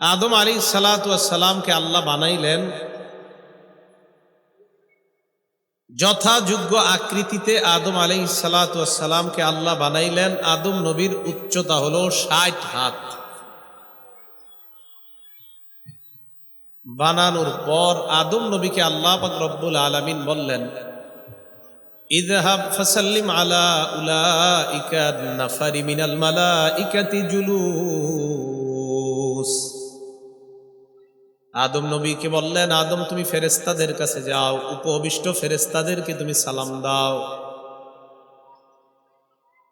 আদম আলাইহিস সালাতু ওয়াস সালামকে আল্লাহ বানাইলেন যথাযোগ্য আকৃতিতে। আদম আলাইহিস সালাতু ওয়াস সালামকে আল্লাহ বানাইলেন। আদম নবীর উচ্চতা হলো ৬০ হাত। বানানোর পর আদম নবীকে আল্লাহ পাক রব্বুল আলামিন বললেন, ইযহাব ফাসাল্লিম আলা উলাইকা নাফারি মিনাল মালাইকাতি জুলুস। আদম নবীকে বললেন, আদম তুমি ফেরেশতাদের কাছে যাও, উপবিষ্ট ফেরেশতাদেরকে তুমি সালাম দাও।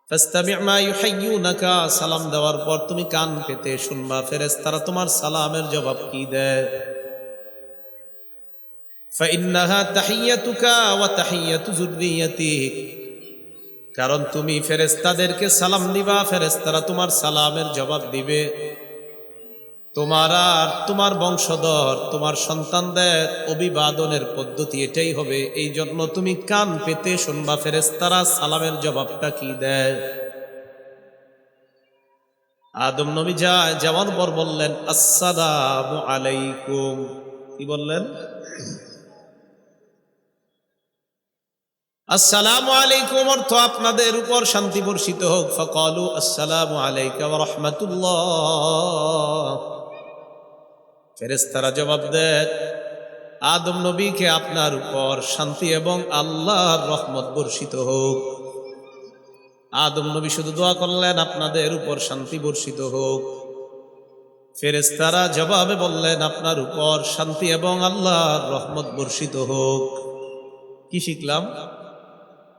ফাস্তামি' মা ইউহাইয়ুনাকা, সালাম দেওয়ার পর তুমি কান পেতে শুনবা ফেরেশতারা তোমার সালামের জবাব কি দেয়। ফাইন্নাহা তাহিয়াতুকা ওয়া তাহিয়াতু যুররিয়াতিক, কারণ তুমি ফেরেশতাদেরকে সালাম দিবা, ফেরেশতারা তোমার সালামের জবাব দিবে। তোমার আর তোমার বংশধর, তোমার সন্তানদের অভিবাদনের পদ্ধতি এটাই হবে। এই জন্য তুমি কান পেতে শুনবা ফেরেশতারা সালামের জবাবটা কি দেয়। আদম নবী যাওয়ার পর বললেন, আসসালামু আলাইকুম। কি বললেন? আসসালামু আলাইকুম অর্থ আপনাদের উপর শান্তি বর্ষিত হোক। ফাকালু আসসালামু আলাইকা ওয়া রাহমাতুল্লাহ। ফেরেশতারা জবাব দেয়, আদম নবীকে আপনার উপর শান্তি এবং আল্লাহর রহমত বর্ষিত হোক। আদম নবী শুধু দোয়া করলেন, আপনাদের উপর শান্তি বর্ষিত হোক। ফেরেশতারা জবাবে বললেন, আপনার উপর শান্তি এবং আল্লাহর রহমত বর্ষিত হোক। কি শিখলাম?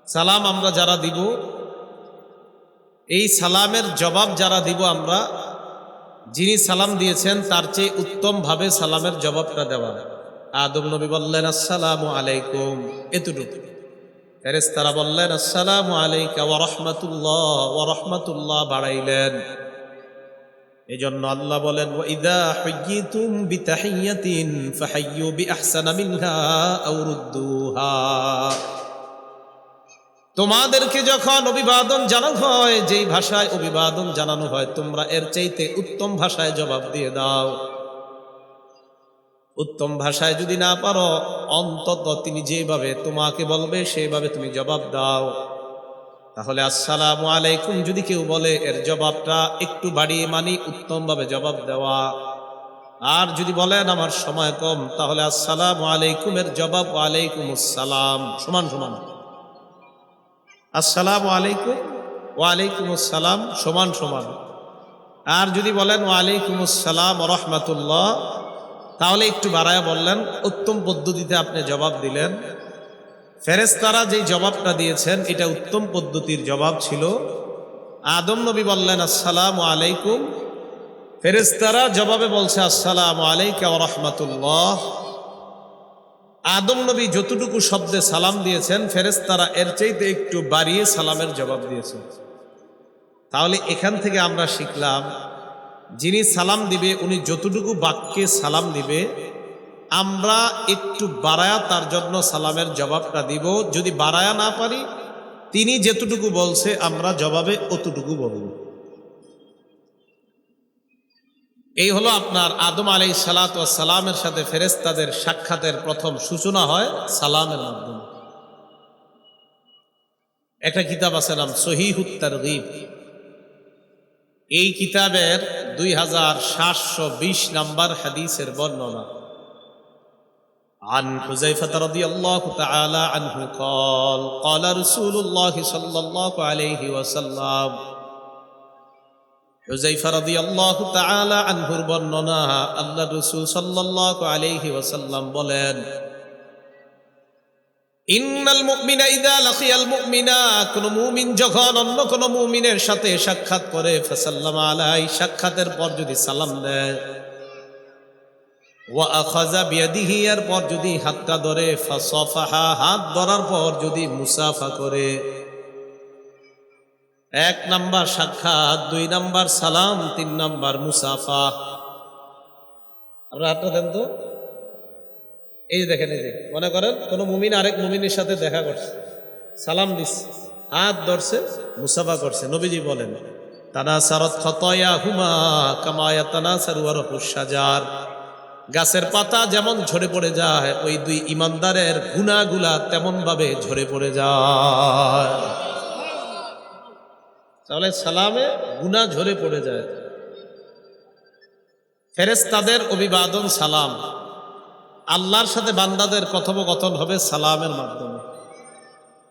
সালাম আমরা যারা দিব, এই সালামের জবাব যারা দিব আমরা, যিনি সালাম দিয়েছেন তার চেয়ে উত্তম ভাবে সালামের জবাবটা দেওয়া। আদম নবী বললেন, আসসালামু আলাইকুম, এতটুকু। ফেরেশতারা বললেন, আসসালামু আলাইকা ওয়া রাহমাতুল্লাহ, ওয়া রাহমাতুল্লাহ বাড়াইলেন। এজন্য আল্লাহ বলেন, ওয়া ইযা হুয়্যিতুম বিতাহিয়্যাতিন ফাহাইয়্যু বিআহসানা মিনহা আও রুদ্দুহা। তোমাদেরকে যখন অভিবাদন জানানো হয়, যেই ভাষায় অভিবাদন জানানো হয়, তোমরা এর চাইতে উত্তম ভাষায় জবাব দিয়ে দাও। উত্তম ভাষায় যদি না পারো, অন্তত তিনি যেভাবে তোমাকে বলবে সেইভাবে তুমি জবাব দাও। তাহলে আসসালামু আলাইকুম যদি কেউ বলে, এর জবাবটা একটু বাড়িয়ে মানি উত্তম ভাবে জবাব দেওয়া। আর যদি বলেন আমার সময় কম, তাহলে আসসালামু আলাইকুমের জবাব ওয়ালাইকুমুস সালাম সমান সমান। আসসালামু আলাইকুম ওয়ালাইকুমুস সালাম সমান সমান। আর যদি বলেন ওয়ালাইকুমুস সালাম ওয়া রাহমাতুল্লাহ, তাহলে একটু বাড়ায়া বললেন, উত্তম পদ্ধতিতে আপনি জবাব দিলেন। ফেরেশতারা যেই জবাবটা দিয়েছেন এটা উত্তম পদ্ধতির জবাব ছিল। আদম নবী বললেন আসসালামু আলাইকুম, ফেরেশতারা জবাবে বলছে আসসালামু আলাইকা ওয়া রাহমাতুল্লাহ। আদম নবী যতটুকু শব্দে সালাম দিয়েছেন, ফেরেশতারা এর চাইতে একটু বাড়িয়ে সালামের জবাব দিয়েছেন। তাহলে এখান থেকে আমরা শিখলাম, যিনি সালাম দিবে উনি যতটুকু বাক্যে সালাম দিবে, আমরা একটু বাড়ায়া তার জন্য সালামের জবাবটা দিব। যদি বাড়ায়া না পারি, তিনি যেতটুকু বলছে আমরা জবাবে অতটুকু বলব। এই হলো আপনার আদম আলাইহিস সালাতু ওয়াস সালামের সাথে ফেরেশতাদের সাক্ষাতের প্রথম সূচনা হয় সালামের মাধ্যমে। একটা কিতাব আছে নাম সহিহুত তারগীব। এই কিতাবের 2720 নম্বর হাদিসের বর্ণনা। عن حذيفة رضي الله تعالى عنه قال قال رسول الله صلى الله عليه وسلم। হুযায়ফা রাদিয়াল্লাহু তাআলা আনহুর বর্ণনা, আল্লাহর রাসূল সাল্লাল্লাহু আলাইহি ওয়াসাল্লাম বলেন, ইন্নাল মুমিনা ইযা লাকিয়াল মুমিনা, কোন মুমিন যখন অন্য কোন মুমিনের সাথে সাক্ষাৎ করে, ফাসাল্লামা আলাইহি, সাক্ষাতের পর যদি সালাম দেয়, ওয়া আখাযা বিয়াদিহি, এর পর যদি হাতটা ধরে, ফাসাফাহা, হাত ধরার পর যদি মুসাফা করে। 1 নাম্বার সাক্ষাৎ, 2 নাম্বার সালাম, 3 নাম্বার মুসাফা। আমরা হাতটা দেন তো। এই যে দেখেন, এই যে মনে করেন কোন মুমিন আরেক মুমিনের সাথে দেখা করছে, সালাম দিচ্ছে, হাত ধরছে, মুসাফা করছে। নবীজি বলেন তানাসারাত খাতায়াহুমা কামা ইয়াতানাসারু ওয়ারকুশ শাজার, গাছের পাতা যেমন ঝরে পড়ে যায় ওই দুই ইমানদারের গুনাহগুলা তেমন ভাবে ঝরে পড়ে যায়। তাহলে সালামে গুনাহ ঝরে পড়ে যায়। ফেরেশতাদের অভিবাদন সালাম, আল্লাহর সাথে বান্দাদের কথোপকথন হবে সালামের মাধ্যমে।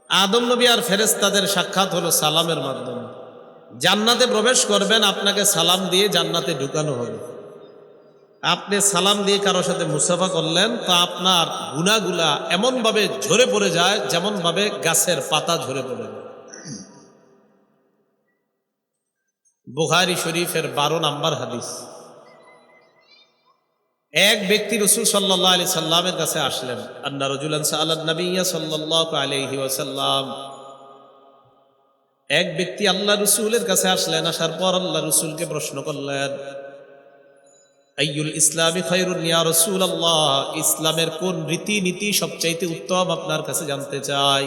আদম নবী আর ফেরেশতাদের সাক্ষাৎ হলো সালামের মাধ্যমে। জান্নাতে প্রবেশ করবেন, আপনাকে সালাম দিয়ে জান্নাতে ঢুকানো হবে। আপনি সালাম দিয়ে কারোর সাথে মুসাফা করলেন তো আপনার গুনাহগুলা এমন ভাবে ঝরে পড়ে যায় যেমন ভাবে গাছের পাতা ঝরে পড়ে যায়। বুখারী শরীফের 12 নম্বর হাদিস। এক ব্যক্তি রাসূল সাল্লাল্লাহু আলাইহি সাল্লামের কাছে আসলেন। আন্না রাজুলান সাআলান নবিয়্যা সাল্লাল্লাহু আলাইহি ওয়াসাল্লাম, এক ব্যক্তি আল্লাহ রাসূলের কাছে আসলেন। আসার পর আল্লাহ রাসূলকে প্রশ্ন করলেন, আইয়ুল ইসলামি খায়রুন ইয়া রাসূলুল্লাহ, ইসলামের কোন রীতিনীতি সবচাইতে উত্তম আপনার কাছে জানতে চাই।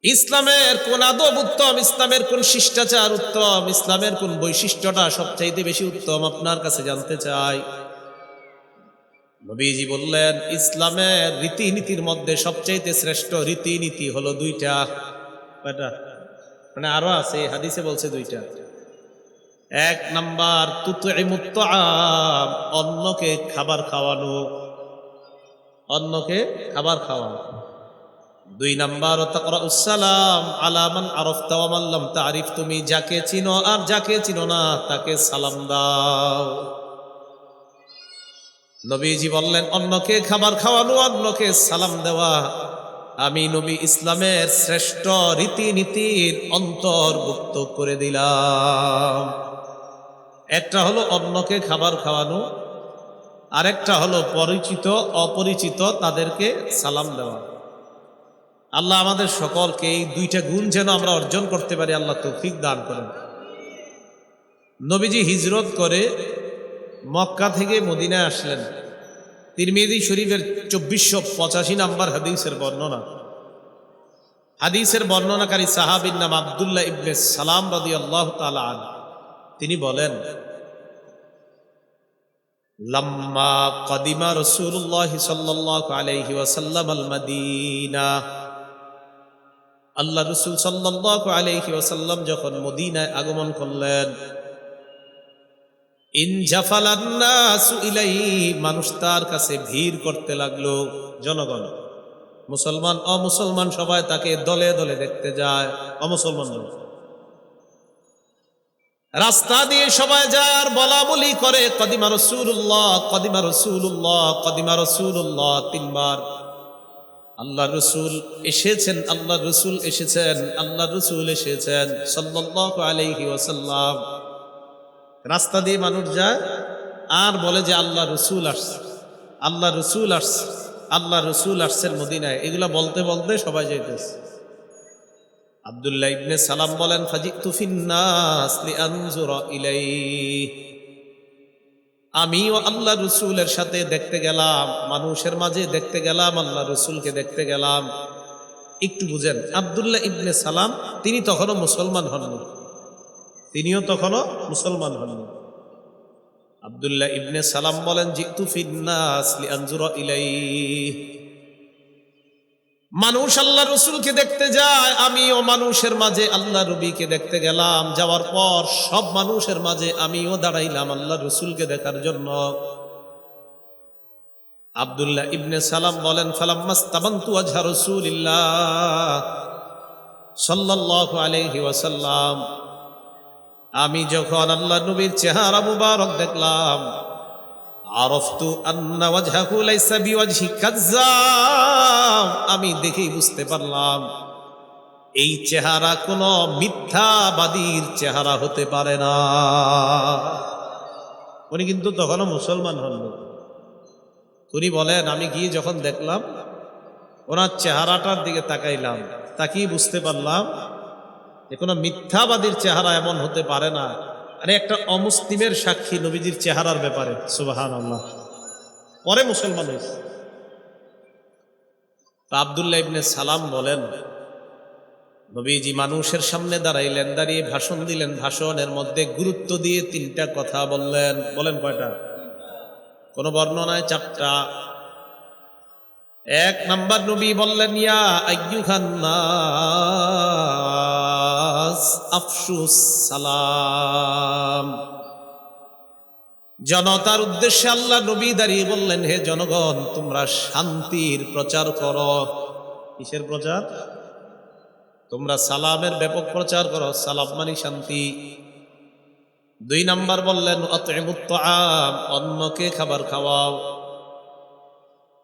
ইসলামের কোন আদব উত্তম, ইসলামের কোন শিষ্টাচার উত্তম, ইসলামের কোন বৈশিষ্ট্যটা সবচাইতে বেশি উত্তম আপনার কাছে জানতে চাই। নবীজি বললেন, ইসলামের রীতিনীতির মধ্যে সবচাইতে শ্রেষ্ঠ রীতিনীতি হলো দুইটা। কয়টা? মানে আরো আছে, হাদিসে বলছে দুইটা। এক নাম্বার তুতইমুত তাআম, অন্যকে খাবার খাওয়ানো, অন্যকে খাবার খাওয়ানো। দুই নাম্বার তাকরাউস সালাম আলা মান আরাফতা ওয়া মান লাম তারিফ, তুমি যাকে চিনো আর যাকে চিনো না তাকে সালাম দাও। নবীজি বললেন, অন্যকে খাবার খাওয়ানো, অন্যকে সালাম দেওয়া আমি নবী ইসলামের শ্রেষ্ঠ রীতিনীতির অন্তর্ভুক্ত করে দিলাম। একটা হলো অন্যকে খাবার খাওয়ানো, আরেকটা হলো পরিচিত অপরিচিত তাদেরকে সালাম দেওয়া। আল্লাহ আমাদের সকলকে এই দুইটা গুণ যেন আমরা অর্জন করতে পারি, আল্লাহ তৌফিক দান করেন। নবীজি হিজরত করে মক্কা থেকে মদিনায় আসলেন। তিরমিজি শরীফের 2485 নম্বর হাদিসের বর্ণনা। হাদিসের বর্ণনাকারী সাহাবীর নাম আব্দুল্লাহ ইবনে সালাম রাদিয়াল্লাহু তাআলা আনহু। তিনি বলেন, লাম্মা কাদিমা রাসূলুল্লাহ সাল্লাল্লাহু আলাইহি ওয়াসাল্লাম আল মাদিনা, আল্লাহ রাসূল সাল্লাল্লাহু আলাইহি ওয়াসাল্লাম যখন মদিনায় আগমন করলেন, ইনজাফালান নাসু ইলাইহি, মানুষ তার কাছে ভিড় করতে লাগলো। জনগণ, মুসলমান অমুসলমান সবাই তাকে দলে দলে দেখতে যায়। অমুসলমান রাস্তা দিয়ে সবাই যায় আর বলা বলি করে, কদিমা রাসূলুল্লাহ, কদিমা রাসূলুল্লাহ, কদিমা রাসূলুল্লাহ, 3 বার। আল্লাহ রসুল এসেছেন, আল্লাহ রসুল এসেছেন, আল্লাহ রসুল এসেছেন সাল্লাল্লাহু আলাইহি ওয়াসাল্লাম। রাস্তা দিয়ে মানুষ যায় আর বলে যে আল্লাহ রসুল আসছে, আল্লাহ রসুল আসছে, আল্লাহ রসুল আসছেন মদিনায়। এগুলা বলতে বলতে সবাই যাইতেছে। আব্দুল্লাহ ইবনে সালাম বলেন, ফাজিতু ফিন্নাস লিআনজুরা ইলাইহি, আমিও আল্লাহ রসুলের সাথে দেখতে গেলাম, মানুষের মাঝে দেখতে গেলাম, আল্লাহ রসুলকে দেখতে গেলাম। একটু বুঝেন, আব্দুল্লাহ ইবনে সালাম তিনি তখনও মুসলমান হননি, তিনিও তখনও মুসলমান হননি। আব্দুল্লাহ ইবনে সালাম বলেন, জিতু ফিন্নাস লিআনজুরা ইলাইহি, মানুষ আল্লাহ রসুলকে দেখতে যায়, আমিও মানুষের মাঝে আল্লাহ নবীকে দেখতে গেলাম। যাওয়ার পর সব মানুষের মাঝে আমিও দাঁড়াইলাম আল্লাহ রসুলকে দেখার জন্য। আব্দুল্লাহ ইবনে সালাম বলেন, ফালাম্মাস্তাবানতু ওয়াজহা রাসূলিল্লাহ সাল্লাল্লাহু আলাইহি ওয়াসাল্লাম, আমি যখন আল্লাহ নবীর চেহারা মুবারক দেখলাম, আরফতু আন্না ওয়াজহাহু লাইসা বিওয়াজহি কাযযাব, আমি দেখেই বুঝতে পারলাম এই চেহারা কোনো মিথ্যাবাদীর চেহারা হতে পারে না। উনি কিন্তু তখনও মুসলমান হননি। উনি বলেন, আমি গিয়ে যখন দেখলাম ওনার চেহারাটার দিকে তাকাইলাম, তাকিয়ে বুঝতে পারলাম যে কোনো মিথ্যাবাদীর চেহারা এমন হতে পারে না। আরে একটা অমুসলিমের সাক্ষী নবীজির চেহারার ব্যাপারে, সুবহানাল্লাহ। পরে মুসলমান হয়েছে। আব্দুল্লাহ ইবনে সালাম বলেন, নবীজি মানুষের সামনে দাঁড়াইলেন, দাঁড়িয়ে ভাষণ দিলেন। ভাষণের মধ্যে গুরুত্ব দিয়ে তিনটা কথা বললেন। বলেন কয়টা? কোন বর্ণনায় চারটা। এক নাম্বার নবী বললেন, ইয়া আইয়ুহান নাস আফশুস সালাম। জনতার উদ্দেশ্যে আল্লাহ নবী দাঁড়িয়ে বললেন, হে জনগণ, তোমরা শান্তির প্রচার করো। কিসের প্রচার? তোমরা সালামের ব্যাপক প্রচার করো। সালাম মানে শান্তি। দুই নাম্বার বললেন, আতইমুত তাআম, অন্যকে খাবার খাওয়াও।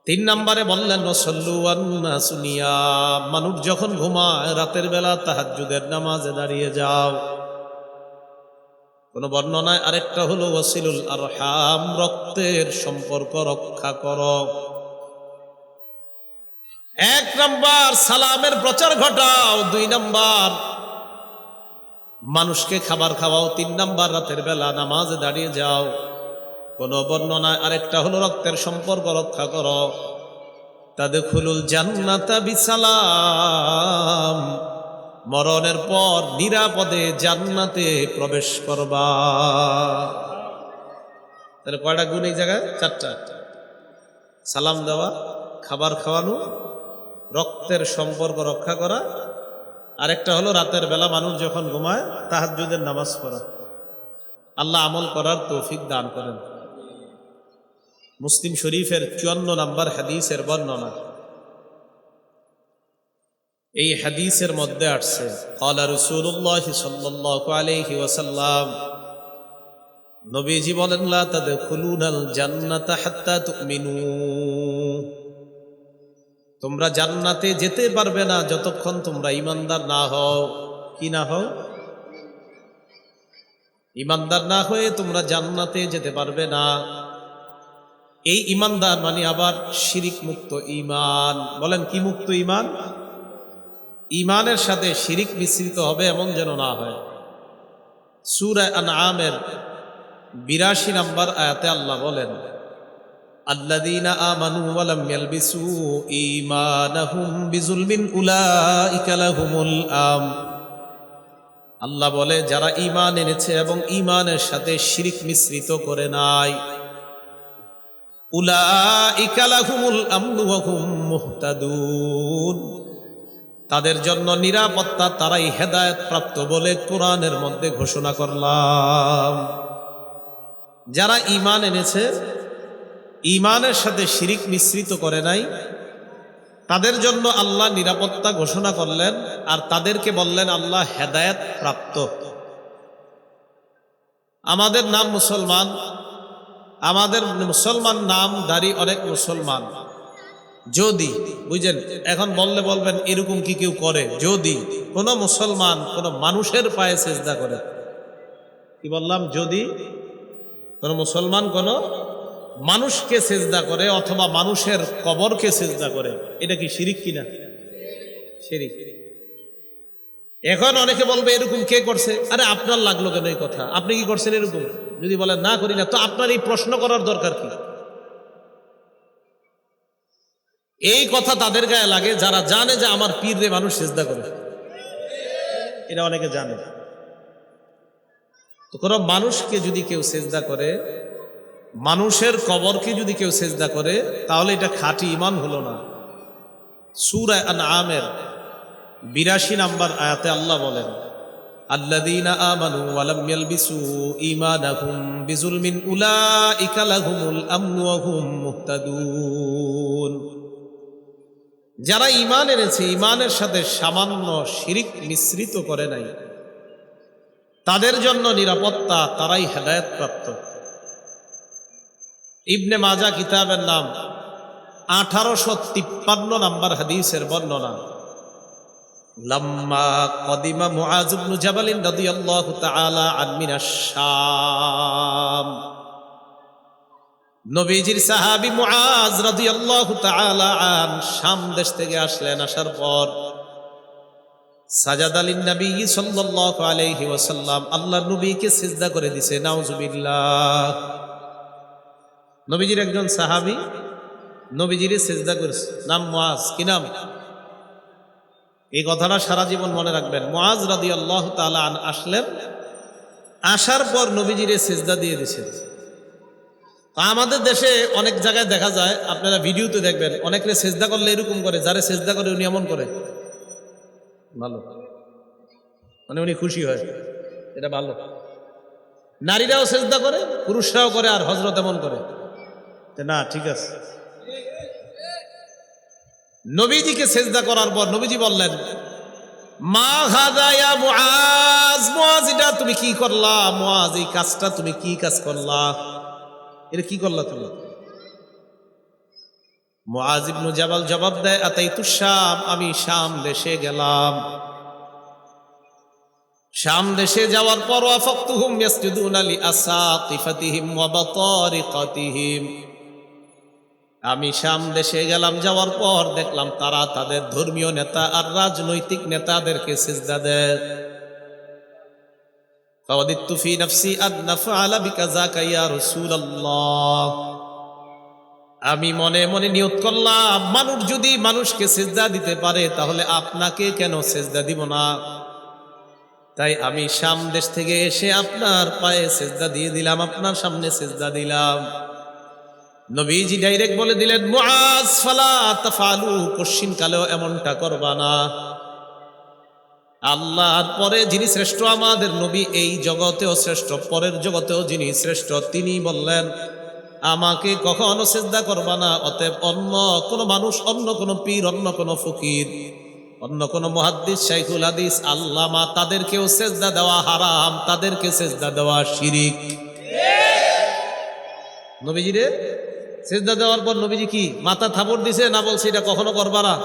তিন নম্বরে বললেন, ওয়াসাল্লু ওয়ান্নাসু নিয়াম, মানুষ যখন ঘুমায় রাতের বেলা তাহাজ্জুদের নামাজে দাঁড়িয়ে যাও। কোন বর্ণনায় আরেকটা হলো ওয়াসিলুল আরহাম, রক্তের সম্পর্ক রক্ষা করো। এক নাম্বার সালামের প্রচার ঘটাও, দুই নাম্বার মানুষকে খাবার খাওয়াও, তিন নাম্বার রাতের বেলা নামাজে দাঁড়িয়ে যাও। কোন বর্ণনায় আরেকটা হলো রক্তের সম্পর্ক রক্ষা করো। তাদখুলুল জান্নাতা বিসালাম, মরণের পর নিরাপদে জান্নাতে প্রবেশ করবা। তাহলে কয়টা গুণ এই জায়গায়? চারটা। সালাম দেওয়া, খাবার খাওয়ানো, রক্তের সম্পর্ক রক্ষা করা, আরেকটা হলো রাতের বেলা মানুষ যখন ঘুমায় তাহাজ্জুদের নামাজ পড়া। আল্লাহ আমল করার তৌফিক দান করেন। মুসলিম শরীফের 54 নম্বর হাদিসের বর্ণনা। এই হাদিসের মধ্যে আসছে, ক্বালা রাসূলুল্লাহ সাল্লাল্লাহু আলাইহি ওয়াসাল্লাম, নবীজি বলেন, লা তাদখুলুনাল জান্নাতা হাত্তা তুমিনু, তোমরা জান্নাতে যেতে পারবে না যতক্ষণ তোমরা ঈমানদার না হও। কি না হও? ঈমানদার না হয়ে তোমরা জান্নাতে যেতে পারবে না। এই ঈমানদার মানে আবার শিরিক মুক্ত ঈমান। বলেন কি মুক্ত ঈমান? ঈমানের সাথে শিরিক মিশ্রিত হবে এমন যেন না হয়। সূরা আনআমের 82 নম্বর আয়াতে আল্লাহ বলেন, আল্লাযীনা আমানু ওয়া লাম ইয়ালবিসু ঈমানাহুম বিযুলমিন উলাইকা লাহুমুল আমন। আল্লাহ বলে, যারা ঈমান এনেছে এবং ঈমানের সাথে শিরিক মিশ্রিত করে নাই, উলাইকা লাহুমুল আমনু ওয়া হুম মুহতাদুন, তাদের জন্য নিরাপত্তা, তারাই হেদায়েত প্রাপ্ত বলে কোরআনের মধ্যে ঘোষণা করলাম। যারা ঈমান এনেছে, ঈমানের সাথে শিরিক মিশ্রিত করে নাই, তাদের জন্য আল্লাহ নিরাপত্তা ঘোষণা করলেন, আর তাদেরকে বললেন আল্লাহ হেদায়েত প্রাপ্ত। আমাদের নাম মুসলমান, আমাদের মুসলমান নাম দাঁড়ি অনেক মুসলমান। যদি বুঝেন, এখন বললে বলবেন এরকম কি কেউ করে? যদি কোনো মুসলমান কোনো মানুষের পায়ে সেজদা করে, কি বললাম? যদি কোনো মুসলমান কোনো মানুষকে সেজদা করে অথবা মানুষের কবরকে সেজদা করে, এটা কি শিরিক কিনা? শিরিক। এখন অনেকে বলবে এরকম কে করছে? আরে আপনার লাগলো কেন এই কথা? আপনি কি করছেন এরকম? যদি বলেন না করি না, তো আপনার এই প্রশ্ন করার দরকার কি? এই কথা তাদের গায়ে লাগে যারা জানে যে আমার পীর রে মানুষ সেজদা করে। এটা অনেকে জানে। তো কোনো মানুষকে যদি কেউ সেজদা করে, মানুষের কবরকে যদি কেউ সেজদা করে, তাহলে এটা খাঁটি ঈমান হলো না। সূরা আনআমের 82 নম্বর আয়াতে আল্লাহ বলেন, আল্লাযীনা আমানু ওয়া লাম ইয়ালবিসু ঈমানাহুম বিযুলমিন উলাইকা লাহুমুল আমনু ওয়া হুম মুহতাদুন। যারা ঈমান এনেছে, ঈমানের সাথে সামান্য শিরিক মিশ্রিত করে নাই, তাদের জন্য নিরাপত্তা, তারাই হেদায়েত প্রাপ্ত। ইবনে মাজাহ কিতাবের নাম, 1853 নম্বর হাদিসের বর্ণনা। লাম্মা কদিমা মুআজ ইবনে জাবাল রাদিয়াল্লাহু তাআলা আন মিনাশ শাম, নবীজির সাহাবী মুআজ রাদিয়াল্লাহু তাআলা আন শাম দেশ থেকে আসলেন। আসার পর সাজাদা লিন নবী সাল্লাল্লাহু আলাইহি ওয়াসাল্লাম, আল্লাহর নবীকে সিজদা করে দিয়েছে। নাউজুবিল্লাহ। নবীজির একজন সাহাবী নবীজির সিজদা করেছে, নাম মুআজ। কি নাম? এই কথাটা সারা জীবন মনে রাখবেন। মুআজ রাদিয়াল্লাহু তাআলা আন আসলেন, আসার পর নবীজিরে সেজদা দিয়ে দিয়েছেন। আমাদের দেশে অনেক জায়গায় দেখা যায়, আপনারা ভিডিওতে দেখবেন, অনেকে সেজদা করলে এরকম করে, যারে সেজদা করে উনি এমন করে, ভালো মানে উনি খুশি হয়, এটা ভালো। নারীরাও সেজদা করে, পুরুষরাও করে, আর হযরত এমন করে, না ঠিক আছে। নবীজিকে সেজদা করার পর নবীজি বললেন, মা হাযা ইয়া মুআজ, মুআজ এটা তুমি কি করলা? মুআজ এই কাজটা তুমি কি কাজ করলা? এটা কি করলা তুমি? মুআজ ইবনে জাবাল জবাব দেয়, আতাইতু শাম, আমি শাম দেশে গেলাম। শাম দেশে যাওয়ার পর ওয়াফাকতুহুম ইয়াসজুদুনা লিআসাতিফাতিহিম ওয়া বাতারিকাতিহিম, আমি শাম দেশে গেলাম, যাওয়ার পর দেখলাম তারা তাদের ধর্মীয় নেতা আর রাজনৈতিক নেতাদেরকে সিজদা দেয়। ফাওয়াদিতু ফি নাফসি আন নাফআলা বিকাযাকা ইয়া রাসূলুল্লাহ, আমি মনে মনে নিয়ত করলাম, মানুষ যদি মানুষকে সিজদা দিতে পারে তাহলে আপনাকে কেন সিজদা দিব না? তাই আমি শাম দেশ থেকে এসে আপনার পায়ে সিজদা দিয়ে দিলাম, আপনার সামনে সিজদা দিলাম। নবীজি ডাইরেক্ট বলে দিলেন, মুআজ ফালা তাফআলু, কশিন কালেও এমনটা করবা না। আল্লাহর পরে যিনি শ্রেষ্ঠ, আমাদের নবী এই জগতেও শ্রেষ্ঠ, পরের জগতেও যিনি শ্রেষ্ঠ, তিনি বললেন আমাকে কখনো সিজদা করবা না। অতএব অন্য কোন মানুষ, অন্য কোন পীর, অন্য কোন ফকির, অন্য কোন মুহাদ্দিস, শাইখুল হাদিস, আল্লামা, তাদেরকেও সিজদা দেওয়া হারাম, তাদেরকে সিজদা দেওয়া শিরিক। নবীজিরে সিজদা দেওয়ার পর নবীজি কি মাথা থাপড় দিছে না বলছে এটা কখনো করবা না?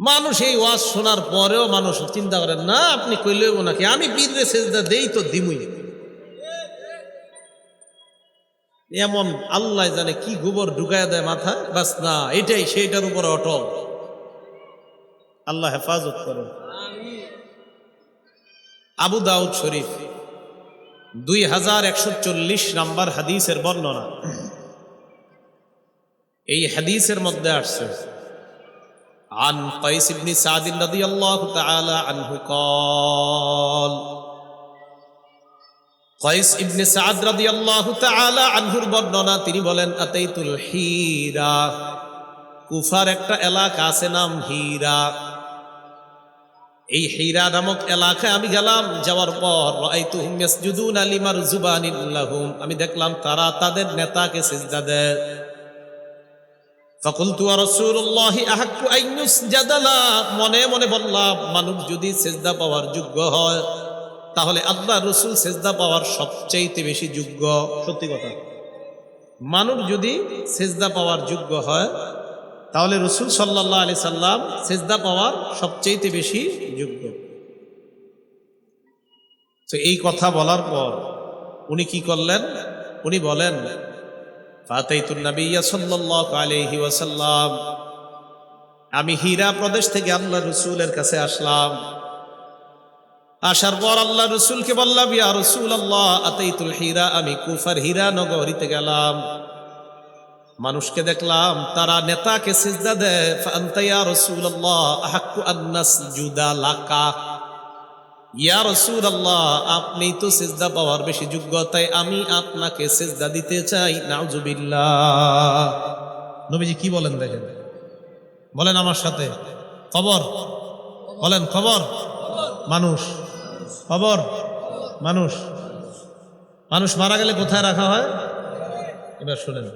মানুষ এই ওয়াজ শোনার পরেও মানুষ চিন্তা করেন না, আপনি কইলেও নাকি আমি পীরে সিজদা দেই তো দিমুই, এমন আল্লাহ জানে কি গোবর ঢুকায় দেয় মাথায়, বাস না এটাই সেইটার উপরে অটল। আল্লাহ হেফাজত করেন। আবু দাউদ শরীফ 2140 নম্বর হাদিসের বর্ণনা। এই হাদিসের মধ্যে আসছে, আন কাইস ইবনে সাদ রাদিয়াল্লাহু তাআলা আনহু قال, কাইস ইবনে সাদ রাদিয়াল্লাহু তাআলা আনহুর বর্ণনা, তিনি বলেন, আতাইতুল হীরা, কুফার একটা এলাকা আছে নাম হীরা, এই হীরা নামক এলাকায় আমি গেলাম। যাওয়ার পর রাআইতুহুম ইয়াসজুদুনা লিমারজুবানিন লাহুম, আমি দেখলাম তারা তাদের নেতাকে সিজদা দেয়। ফাকুলতু ওয়া রাসূলুল্লাহি আহাক্কু আন ইউসজাদা লা, মনে মনে বললাম মানুষ যদি সিজদা পাওয়ার যোগ্য হয় তাহলে আল্লাহ রাসূল সিজদা পাওয়ার সবচেয়ে বেশি যোগ্য। সত্যি কথা, মানুষ যদি সিজদা পাওয়ার যোগ্য হয় তাহলে রাসূল সাল্লাল্লাহু আলাইহি সাল্লাম সিজদা পাওয়ার সবচেয়ে বেশি যোগ্য। তো এই কথা বলার পর উনি কি করলেন? উনি বলেন, ফাতাইতুন নাবিয়্যা সাল্লাল্লাহু আলাইহি ওয়াসাল্লাম, আমি হীরা প্রদেশ থেকে আল্লাহ রাসূলের কাছে আসলাম। আসার পর আল্লাহ রাসূলকে বললাম, ইয়া রাসূলুল্লাহ আতাইতুল হীরা, আমি কুফার হীরা নগরীতে গেলাম, মানুষকে দেখলাম তারা নেতাকে সিজদা দেয়। ফাআনতা ইয়া রাসূলুল্লাহ আহাক্কু আন নাসজুদা লাকা, ইয়া রাসূলুল্লাহ আপনি তো সিজদা পাওয়ার বেশি যোগ্য, তাই আমি আপনাকে সিজদা দিতে চাই। নাউজুবিল্লাহ। নবীজি কি বলেন দেখেন, বলেন আমার সাথে, কবর বলেন, কবর মানুষ, কবর মানুষ। মানুষ মারা গেলে কোথায় রাখা হয়? এবার শুনেন,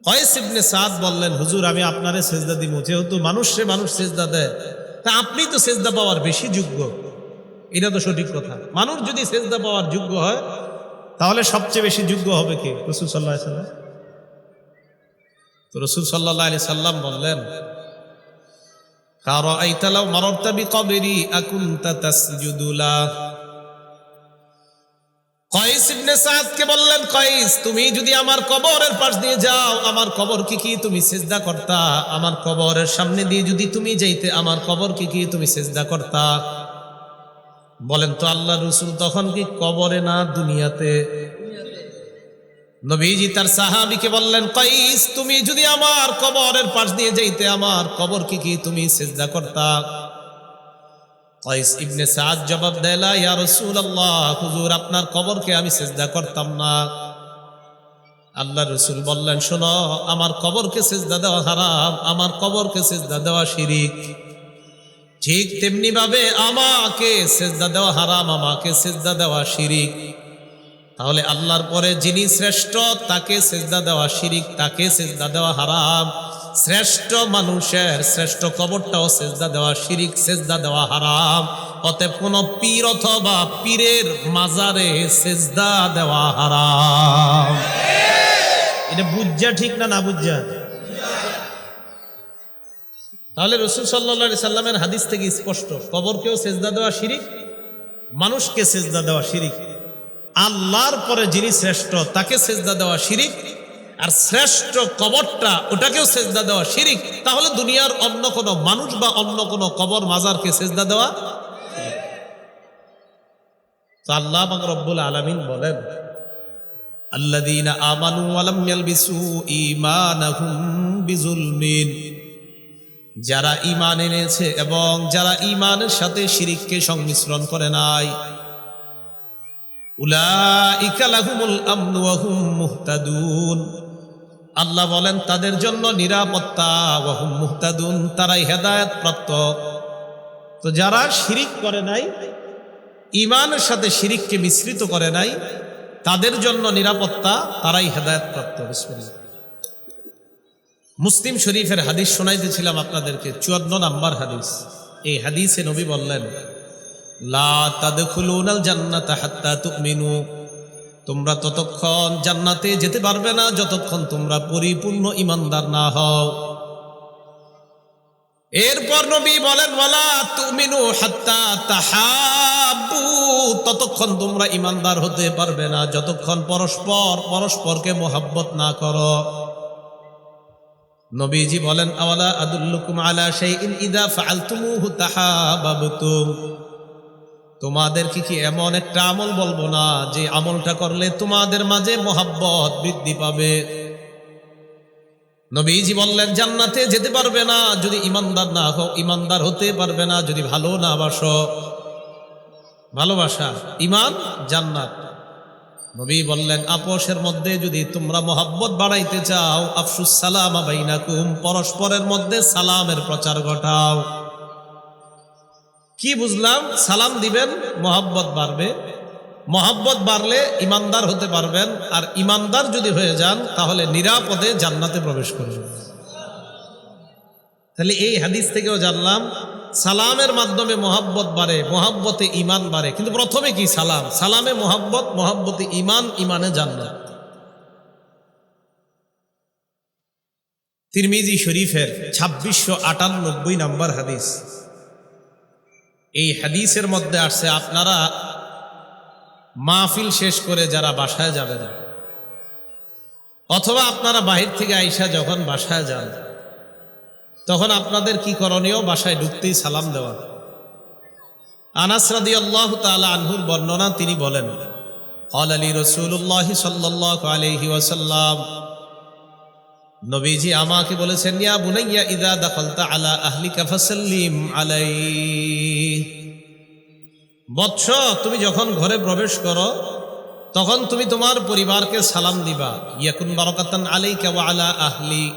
কাইস ইবনে সাদ বললেন, হুজুর আমি আপনারে সিজদা দিব, যেহেতু মানুষে মানুষ সিজদা দেয় তা আপনি তো সিজদা পাওয়ার বেশি যোগ্য। এটা তো সঠিক কথা, মানুষ যদি সিজদা পাওয়ার যোগ্য হয় তাহলে সবচেয়ে বেশি যোগ্য হবে কে? রাসূল সাল্লাল্লাহু আলাইহি সাল্লাম। তো রাসূল সাল্লাল্লাহু আলাইহি সাল্লাম বললেন, কারাআইতা লাউ মারারতা বিকবরি আকুনতা তাসজুদু লা। কাইস ইবনে সাদকে বললেন, কাইস তুমি যদি আমার কবরের পাশ দিয়ে যাও, আমার কবর কি তুমি সিজদা করতা? আমার কবরের সামনে দিয়ে যদি তুমি যাইতে, আমার কবর কি তুমি সিজদা করতা? বলেন তো আল্লাহ রাসূল তখন কি কবরে না দুনিয়াতে? নবীজি তার সাহাবীকে বললেন, কাইস, তুমি যদি আমার কবরের পাশ দিয়ে যাইতে, আমার কবর কি তুমি সিজদা করতা? কাইস ইবনে সাদ জবাব দেয়, লা ইয়া রাসূলুল্লাহ, হুজুর আপনার কবরকে আমি সিজদা করতাম না। আল্লাহ রাসূল বললেন, শোনো, আমার কবরকে সিজদা দেওয়া হারাম, আমার কবরকে সিজদা দেওয়া শিরিক। ঠিক তেমনি ভাবে আমাকে সিজদা দেওয়া হারাম, আমাকে সিজদা দেওয়া শিরিক। তাহলে আল্লাহর পরে যিনি শ্রেষ্ঠ তাকে সিজদা দেওয়া শিরিক, তাকে সিজদা দেওয়া হারাম। শ্রেষ্ঠ মানুষের শ্রেষ্ঠ কবরটাও সিজদা দেওয়া শিরিক, সিজদা দেওয়া হারাম। অতএব কোন পীর অথবা পীরের মাজারে সিজদা দেওয়া হারাম। এটা বুঝা ঠিক না বুঝা? তাহলে রাসূল সাল্লাল্লাহু আলাইহি সাল্লামের হাদিস থেকে স্পষ্ট, কবরকেও সিজদা দেওয়া শিরিক, মানুষকে সিজদা দেওয়া শিরিক। আল্লাহর পরে যিনি শ্রেষ্ঠ তাকে সিজদা দেওয়া শিরিক, আর শ্রেষ্ঠ কবরটা ওটাকেও সিজদা দেওয়া শিরিক। তাহলে দুনিয়ার অন্য কোনো মানুষ বা অন্য কোনো কবর মাজারকে সিজদা দেওয়া। তো আল্লাহ পাক রব্বুল আলামিন বলেন, আল্লাযীনা আমানু ওয়া লাম ইয়ালবিসু ঈমানাহুম বিজুলমিন, যারা ঈমান এনেছে এবং যারা ঈমানের সাথে শিরিককে সংমিশ্রণ করে নাই, উলাইকা লাহুমুল আমনু ওয়া হুম মুহতাদুন, আল্লাহ বলেন তাদের জন্য নিরাপত্তা, ওয়া হুম মুহতাদুন, তারাই হেদায়েত প্রাপ্ত। তো যারা শিরিক করে নাই, ঈমানের সাথে শিরিককে মিশ্রিত করে নাই, তাদের জন্য নিরাপত্তা, তারাই হেদায়েত প্রাপ্ত। বিসমিল্লাহ। মুসলিম শরীফের হাদিস শোনাইতেছিলাম আপনাদেরকে, 54 নম্বর হাদিস। এই হাদিসে নবী বললেন, লা তাদখুলুনাল জান্নাতা হাত্তা তুমিনু, তোমরা ততক্ষণ জান্নাতে যেতে পারবে না যতক্ষণ তোমরা পরিপূর্ণ ঈমানদার না হও। এরপর নবী বলেন, ওয়ালা তুমিনু হাত্তা তাহাব্বু, ততক্ষণ তোমরা ঈমানদার হতে পারবে না যতক্ষণ পরস্পরকে মোহাব্বত না করো। নবীজি বলেন, আওয়ালা আদুল্লুকুম আলা শাইইন ইযা ফাআলতুমুহু তাহাব্বাবতুম, তোমাদেরকে কি এমন একটা আমল বলবো না যে আমলটা করলে তোমাদের মাঝে মোহাব্বত বৃদ্ধি পাবে? নবীজি বললেন, জান্নাতে যেতে পারবে না যদি ঈমানদার না হও, ঈমানদার হতে পারবে না যদি ভালো না বাসো। ভালোবাসা, ঈমান, জান্নাত। নবী বললেন, আপোষের মধ্যে যদি তোমরা মোহাব্বত বাড়াইতে চাও, আফসুস সালামা বাইনাকুম, পরস্পরের মধ্যে সালামের প্রচার ঘটাও। কি বুঝলাম? সালাম দিবেন, মোহাব্বত বাড়বে, মোহাব্বত বাড়লে ঈমানদার হতে পারবেন, আর ঈমানদার যদি হয়ে যান তাহলে নিরাপদে জান্নাতে প্রবেশ করবেন। তাহলে এই হাদিস থেকেও জানলাম সালামের মাধ্যমে মোহাব্বত বাড়ে, মোহাব্বতে ঈমান বাড়ে। কিন্তু প্রথমে কি? সালাম। সালামে মোহাব্বত, মোহাব্বতে ঈমান, ঈমানে জান্নাত। তিরমিজি শরীফের 2698 নম্বর হাদিস। এই হাদিসের মধ্যে আসছে, আপনারা মাহফিল শেষ করে যারা বাসায় যাবেন, অথবা আপনারা বাহির থেকে আইসা যখন বাসায় যান, তখন আপনাদের কি করণীয়? বাসায় ঢুকতেই সালাম দেওয়া। আনাস রাদিয়াল্লাহু তাআলা আনহুর বর্ণনা, তিনি বলেন, ক্বালা লি রাসূলুল্লাহ সাল্লাল্লাহু আলাইহি ওয়াসাল্লাম, নবীজি আমাকে বলেছেন, ইয়া বুনাইয়া ইযা দাখালতা আলা আহলিকা ফাসাল্লিম আলাইহি, বৎস, তুমি যখন ঘরে প্রবেশ করো তখন তুমি তোমার পরিবারকে সালাম দিবা। ইয়াকুন বারাকাতান আলাইকা ওয়া আলা আহলি,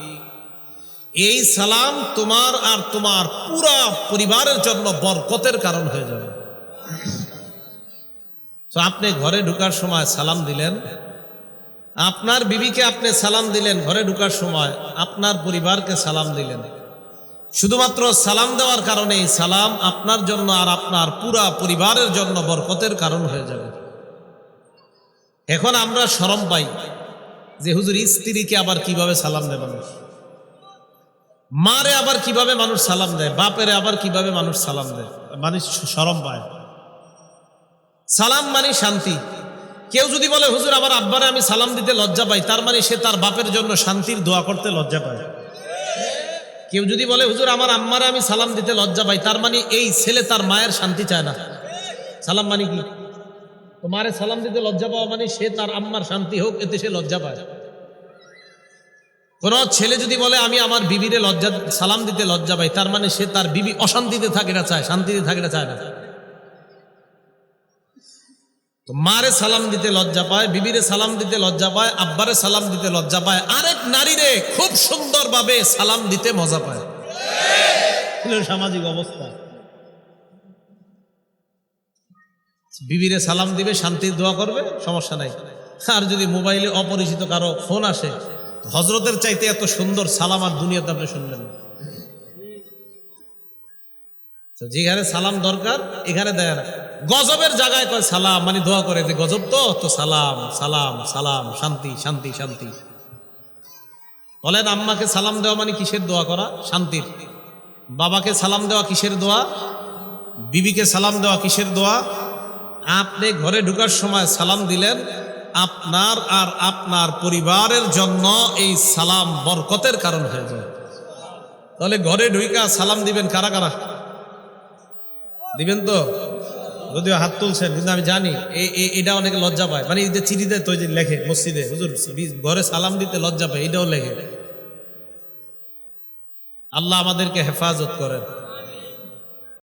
এই সালাম তোমার আর তোমার পুরা পরিবারের জন্য বরকতের কারণ হয়ে যাবে। তো আপনি ঘরে ঢুকার সময় সালাম দিলেন, আপনার বিবিকে আপনি সালাম দিলেন, ঘরে ঢুকার সময় আপনার পরিবারকে সালাম দিলেন। শুধুমাত্র সালাম দেওয়ার কারণে এই সালাম আপনার জন্য আর আপনার পুরা পরিবারের জন্য বরকতের কারণ হয়ে যাবে। এখন আমরা শরম পাই যে হুজুর, স্ত্রীকে আবার কিভাবে সালাম দেয় মানুষ, মারে আবার কিভাবে মানুষ সালাম দেয়, বাপেরে আবার কিভাবে মানুষ সালাম দেয়, মানুষ শরম পায়। সালাম মানে শান্তি। কেউ যদি বলে হুজুর আমার আব্বারে আমি সালাম দিতে লজ্জা পাই, তার মানে সে তার বাপের জন্য শান্তির দোয়া করতে লজ্জা পায়। কেউ যদি বলে হুজুর আমার আম্মারে আমি সালাম দিতে লজ্জা পাই, তার মানে এই ছেলে তার মায়ের শান্তি চায় না। সালাম মানে কি? তো মারে সালাম দিতে লজ্জা পাওয়া মানে সে তার আম্মার শান্তি হোক এতে সে লজ্জা পায়। কোন ছেলে যদি বলে আমি আমার বিবিরে সালাম দিতে লজ্জা পাই, তার মানে সে তার বিবি অশান্তিতে থাকে না চায়, শান্তিতে থাকে না চায় না। তো মারে সালাম দিতে লজ্জা পায়, বিবিরে সালাম দিতে লজ্জা পায়, আব্বারে সালাম দিতে লজ্জা পায়, আরেক নারীরে খুব সুন্দরভাবে সালাম দিতে মজা পায়। সামাজিক অবস্থা। বিবিরে সালাম দিবে, শান্তির দোয়া করবে, সমস্যা নাই। আর যদি মোবাইলে অপরিচিত কারো ফোন আসে, হজরতের চাইতে এত সুন্দর সালাম আর দুনিয়াতে আপনি শুনলেন না। তো যেখানে সালাম দরকার এখানে দেয় না। গজবের জায়গায় কয় সালাম, মানে দোয়া করে যে গজব তো সালাম সালাম সালাম, শান্তি শান্তি শান্তি। বলেন আম্মাকে সালাম দেওয়া মানে কিসের দোয়া করা? শান্তির। বাবাকে সালাম দেওয়া কিসের দোয়া? বিবিকে সালাম দেওয়া কিসের দোয়া? আপনি ঘরে ঢুকার সময় সালাম দিলেন, আপনার আর আপনার পরিবারের জন্য এই সালাম বরকতের কারণ হয়ে যায়। তাহলে ঘরে ঢুকা সালাম দিবেন কারা কারা? দিবেন তো? যদিও হাত তুলছেন, কিন্তু আমি জানি এটা অনেকে লজ্জা পায়। মানে এই যে চিঠি দেয় তো যে লেখে মসজিদে, হুজুর ঘরে সালাম দিতে লজ্জা পায়, এটাও লেখে। আল্লাহ আমাদেরকে হেফাজত করেন।